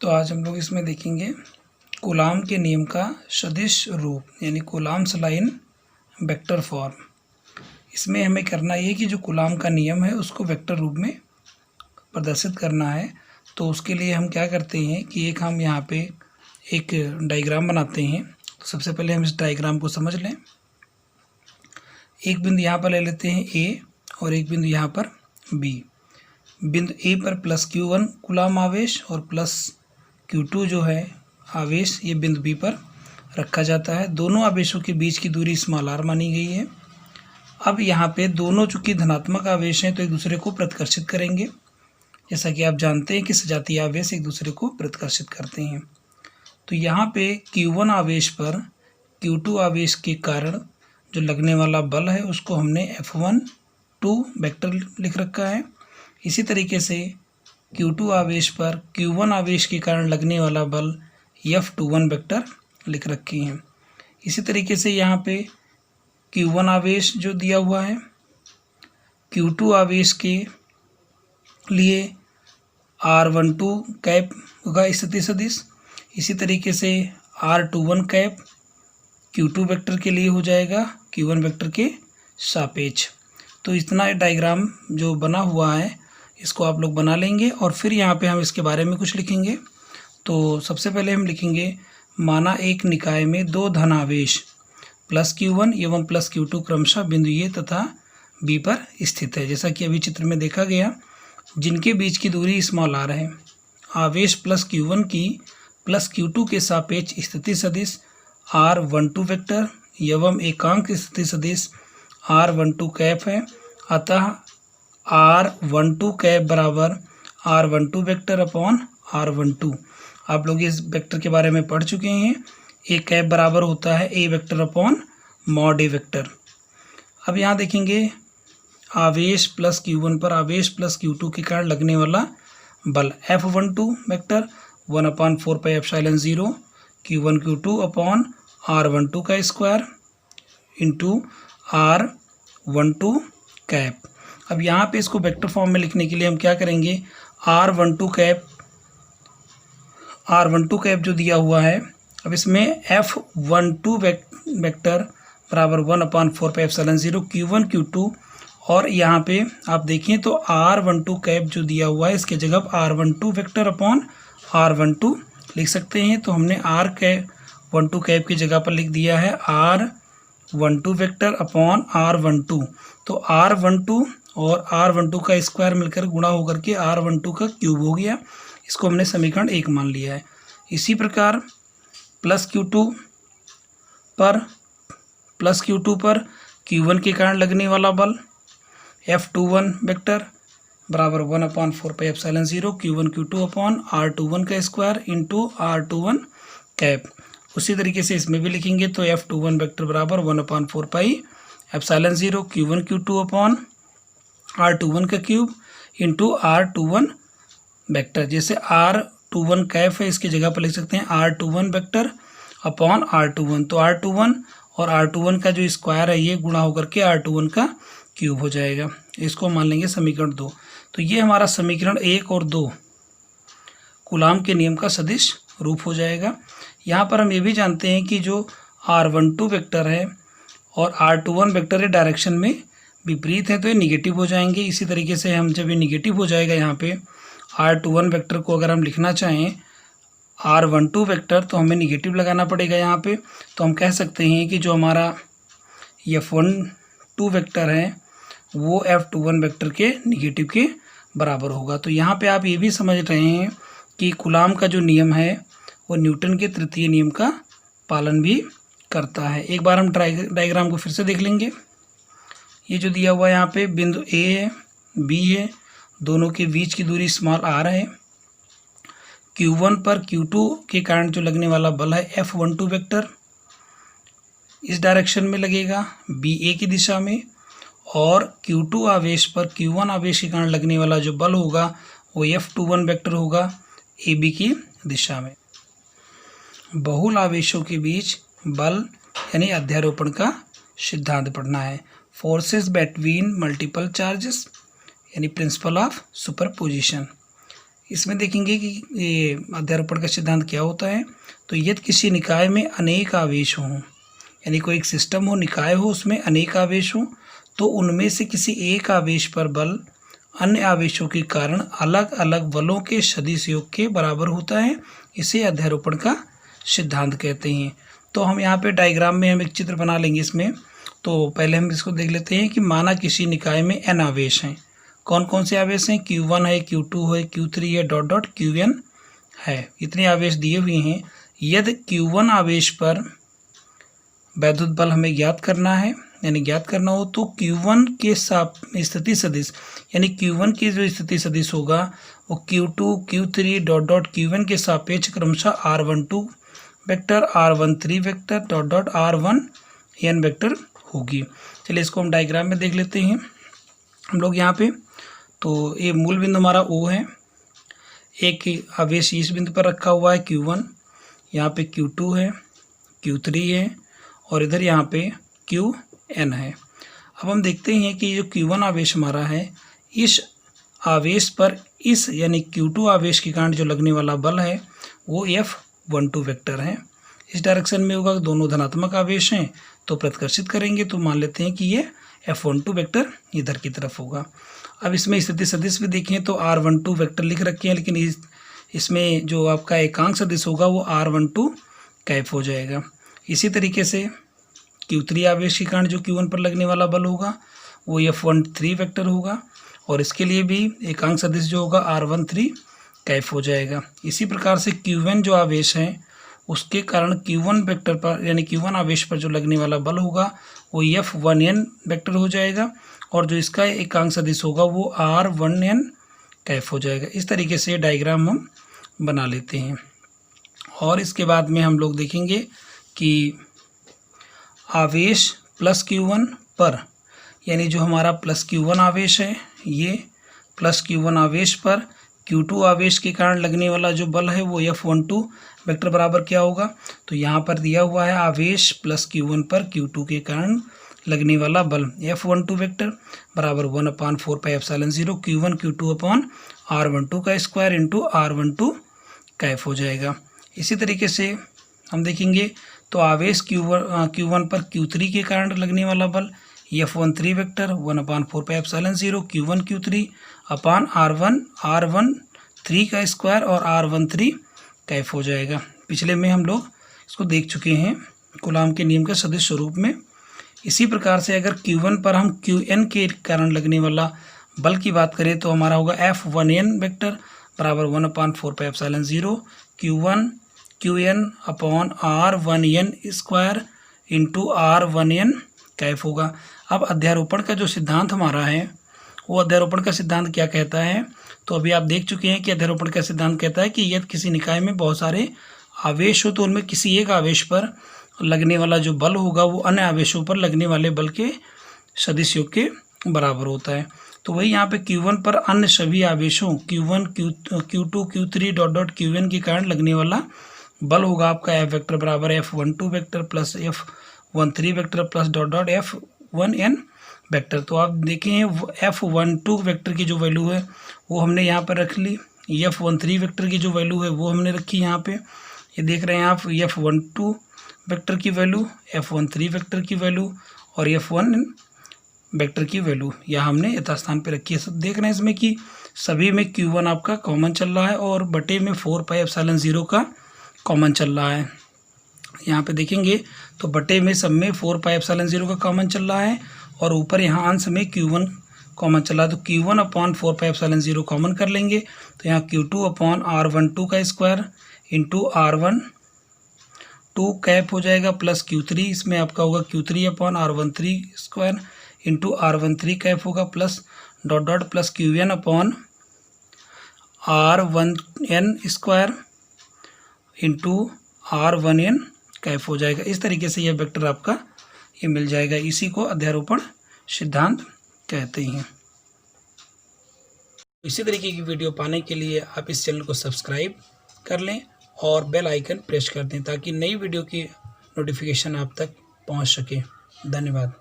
तो आज हम लोग इसमें देखेंगे कूलाम के नियम का सदिश रूप यानी कूलाम्स लाइन वेक्टर फॉर्म। इसमें हमें करना ये कि जो कूलाम का नियम है उसको वेक्टर रूप में प्रदर्शित करना है। तो उसके लिए हम क्या करते हैं कि हम यहाँ पे एक डायग्राम बनाते हैं। तो सबसे पहले हम इस डायग्राम को समझ लें। एक बिंदु यहाँ पर ले लेते हैं ए और एक बिंदु यहाँ पर बी। बिंदु ए पर प्लस Q1 कूलाम आवेश और प्लस Q2 जो है आवेश ये बिंदु बी पर रखा जाता है। दोनों आवेशों के बीच की दूरी स्मॉल r मानी गई है। अब यहाँ पे दोनों चूंकि धनात्मक आवेश हैं तो एक दूसरे को प्रतिकर्षित करेंगे। जैसा कि आप जानते हैं कि सजातीय आवेश एक दूसरे को प्रतिकर्षित करते हैं। तो यहाँ पे Q1 आवेश पर Q2 आवेश के कारण जो लगने वाला बल है उसको हमने F12 वेक्टर लिख रखा है। इसी तरीके से Q2 आवेश पर Q1 आवेश के कारण लगने वाला बल F21 वेक्टर लिख रखे हैं। इसी तरीके से यहाँ पे Q1 आवेश जो दिया हुआ है Q2 आवेश के लिए R12 कैप होगा स्थिति सदिश। इसी तरीके से R21 कैप Q2 वेक्टर के लिए हो जाएगा Q1 वेक्टर के सापेक्ष। तो इतना डायग्राम जो बना हुआ है इसको आप लोग बना लेंगे और फिर यहाँ पे हम इसके बारे में कुछ लिखेंगे। तो सबसे पहले हम लिखेंगे माना एक निकाय में दो धन आवेश प्लस Q1 एवं प्लस Q2 क्रमशः बिंदु ए तथा बी पर स्थित है। जैसा कि अभी चित्र में देखा गया, जिनके बीच की दूरी स्मॉल r है। आवेश प्लस Q1 की प्लस Q2 के सापेक्ष स्थिति सदिश R12 वेक्टर एवं एकांक स्थिति सदिश R12 कैप है। अतः R12 कैप बराबर R12 वेक्टर अपॉन R12। आप लोग इस वेक्टर के बारे में पढ़ चुके हैं। ए कैप बराबर होता है ए वेक्टर अपॉन मॉड ए वेक्टर। अब यहाँ देखेंगे आवेश प्लस Q1 पर आवेश प्लस Q2 के कारण लगने वाला बल F12 vector 1/4πε0 Q1 Q2 upon R12 का स्क्वायर इंटू R12 कैप। अब यहाँ पे इसको वेक्टर फॉर्म में लिखने के लिए हम क्या करेंगे, R12 कैप जो दिया हुआ है, अब इसमें F12 वेक्टर बराबर 1/4πε0 Q1 Q2 और यहाँ पे आप देखें तो R12 कैप जो दिया हुआ है इसके जगह R12 वेक्टर अपॉन R12 लिख सकते हैं। तो हमने R12 कैप की जगह पर लिख दिया है R12 वेक्टर अपॉन R12। तो R12 और R12 का स्क्वायर मिलकर गुणा होकर के R12 का क्यूब हो गया। इसको हमने समीकरण 1 मान लिया है। इसी प्रकार प्लस Q2 पर Q1 के कारण लगने वाला बल F21 वेक्टर बराबर 1/4πε0 Q1 Q2 अपॉन R21 का स्क्वायर इंटू R21 कैप। उसी तरीके से इसमें भी लिखेंगे तो F21 वेक्टर बराबर 1/4πε0 Q1 Q2 अपॉन R21 का क्यूब इंटू R21 वेक्टर। जैसे R21 कैप है इसकी जगह पर लिख सकते हैं R21 वेक्टर अपॉन R21। तो R21 और R21 का जो स्क्वायर है ये गुणा होकर के R21 का क्यूब हो जाएगा। इसको मान लेंगे समीकरण 2। तो ये हमारा समीकरण 1 और 2 कूलाम के नियम का सदिश रूप हो जाएगा। यहाँ पर हम ये भी जानते हैं कि जो R12 वेक्टर है और R21 वेक्टर है डायरेक्शन में विपरीत है तो ये निगेटिव हो जाएंगे। इसी तरीके से हम जब ये निगेटिव हो जाएगा यहाँ पे R21 वेक्टर को अगर हम लिखना चाहें R12 वेक्टर तो हमें निगेटिव लगाना पड़ेगा यहाँ पे। तो हम कह सकते हैं कि जो हमारा F12 वेक्टर है वो F21 वेक्टर के निगेटिव के बराबर होगा। तो यहाँ पे आप ये भी समझ रहे हैं कि कूलाम का जो नियम है वो न्यूटन के तृतीय नियम का पालन भी करता है। एक बार हम डायग्राम को फिर से देख लेंगे। ये जो दिया हुआ है यहाँ पे बिंदु ए है बी है, दोनों के बीच की दूरी स्मॉल r है। Q1 पर Q2 के कारण जो लगने वाला बल है F12 वेक्टर इस डायरेक्शन में लगेगा BA की दिशा में, और Q2 आवेश पर Q1 आवेश के कारण लगने वाला जो बल होगा वो F21 वेक्टर होगा AB की दिशा में। बहुल आवेशों के बीच बल यानी अध्यारोपण का सिद्धांत पढ़ना है। फोर्सेस बिटवीन मल्टीपल चार्जेस यानी प्रिंसिपल ऑफ सुपरपोजिशन। इसमें देखेंगे कि ये अध्यारोपण का सिद्धांत क्या होता है। तो यदि किसी निकाय में अनेक आवेश हों, यानी कोई एक सिस्टम हो, निकाय हो, उसमें अनेक आवेश हों, तो उनमें से किसी एक आवेश पर बल अन्य आवेशों के कारण अलग अलग बलों के सदिश योग के बराबर होता है। इसे अध्यारोपण का सिद्धांत कहते हैं। तो हम यहाँ पे डायग्राम में हम एक चित्र बना लेंगे इसमें। तो पहले हम इसको देख लेते हैं कि माना किसी निकाय में n आवेश हैं। कौन कौन से आवेश हैं? Q1 है, Q2 है, Q3 है, डॉट डॉट Qn है। इतने आवेश दिए हुए हैं। यदि Q1 आवेश पर वैद्युत बल हमें ज्ञात करना है, यानी ज्ञात करना हो, तो Q1 के स्थिति सदिश, यानी Q1 की जो स्थिति सदिश होगा वो Q2, Q3 dot dot Qn के सापेक्ष क्रमशः R12 vector, R13 vector, dot dot R1n vector होगी। चलिए इसको हम डायग्राम में देख लेते हैं हम लोग यहाँ पे। तो ये मूल बिंदु हमारा O है, एक आवेश इस बिंदु पर रखा हुआ है Q1, यहाँ पे Q2 है, Q3 है और इधर यहाँ पे Qn है। अब हम देखते हैं कि जो Q1 आवेश हमारा है, इस आवेश पर इस यानी Q2 आवेश के कारण जो लगने वाला बल है वो F12 वेक्टर है। इस डायरेक्शन में होगा, दोनों धनात्मक आवेश हैं तो प्रतिकर्षित करेंगे, तो मान लेते हैं कि ये F12 वेक्टर इधर की तरफ होगा। अब इसमें स्थिति सदिश भी देखें तो R12 वेक्टर लिख रखे हैं, लेकिन इसमें जो आपका एकांक सदिश होगा वो R12 कैफ हो जाएगा। इसी तरीके से Q3 आवेश के कारण जो Q1 पर लगने वाला बल होगा वो F13 वेक्टर होगा और इसके लिए भी एकांक सदिश जो होगा R13 कैफ हो जाएगा। इसी प्रकार से Qn जो आवेश है उसके कारण Q1 वेक्टर पर यानी Q1 आवेश पर जो लगने वाला बल होगा वो F1n वेक्टर हो जाएगा और जो इसका एकांक सदिश होगा वो R1n कैफ हो जाएगा। इस तरीके से डायग्राम हम बना लेते हैं और इसके बाद में हम लोग देखेंगे कि आवेश प्लस Q1 पर, यानी जो हमारा प्लस Q1 आवेश है, ये प्लस Q1 आवेश पर Q2 आवेश के कारण लगने वाला जो बल है वो F12 वेक्टर बराबर क्या होगा। तो यहाँ पर दिया हुआ है आवेश प्लस Q1 पर Q2 के कारण लगने वाला बल F12 वेक्टर बराबर 1/4πε0 Q1 Q2 अपॉन R12 का स्क्वायर इंटू R12 कैफ हो जाएगा। इसी तरीके से हम देखेंगे तो आवेश Q1 पर Q3 के कारण लगने वाला बल F13 वेक्टर 1/4πε0 Q1 Q3 अपान R13 का स्क्वायर और R13 कैफ हो जाएगा। पिछले में हम लोग इसको देख चुके हैं कूलाम के नियम के सदिश स्वरूप में। इसी प्रकार से अगर Q1 पर हम Qn के कारण लगने वाला बल की बात करें तो हमारा होगा F1n वेक्टर बराबर 1/4πε0 Qn upon R1n square into R1n Kaif होगा। अब अध्यारोपण का जो सिद्धांत हमारा है वो अध्यारोपण का सिद्धांत क्या कहता है, तो अभी आप देख चुके हैं कि अध्यारोपण का सिद्धांत कहता है कि यदि किसी निकाय में बहुत सारे आवेश हो तो उनमें किसी एक आवेश पर लगने वाला जो बल होगा वो अन्य आवेशों पर लगने वाले बल के सदिश योग के बराबर होता है। तो वही यहाँ पे Q1 पर अन्य सभी आवेशों Q1 Q2 Q3 dot dot Qn के कारण लगने वाला बल होगा आपका F वेक्टर बराबर F12 vector plus F13 vector plus dot dot F1n vector. तो आप देखें F12 वेक्टर की जो वैल्यू है वो हमने यहाँ पर रख ली, F13 वेक्टर की जो वैल्यू है वो हमने रखी यहाँ पे। ये देख रहे हैं आप F12 वेक्टर की वैल्यू, F13 वेक्टर की वैल्यू और F1 वेक्टर की वैल्यू यहाँ हमने यथास्थान पे रखी है। सब देख रहे हैं इसमें कि सभी में Q1 आपका कॉमन चल रहा है और बटे में 4πε0 का कॉमन चल रहा है। यहाँ पे देखेंगे तो बटे में सब में 4πε0 का कॉमन चल रहा है और ऊपर यहाँ अंश में Q1 कॉमन चला, तो Q1 अपॉन 4πε0 कॉमन कर लेंगे तो यहाँ Q2 अपॉन R12 का स्क्वायर इंटू R12 कैप हो जाएगा प्लस Q3, इसमें आपका होगा Q3 upon R13 square into R13 cap होगा plus dot dot plus Qn upon R1n square into R1n cap हो जाएगा। इस तरीके से यह वेक्टर आपका ये मिल जाएगा। इसी को अध्यारोपण सिद्धांत कहते हैं। इसी तरीके की वीडियो पाने के लिए आप इस चैनल को सब्सक्राइब कर लें और बेल आइकन प्रेस कर दें ताकि नई वीडियो की नोटिफिकेशन आप तक पहुंच सके। धन्यवाद।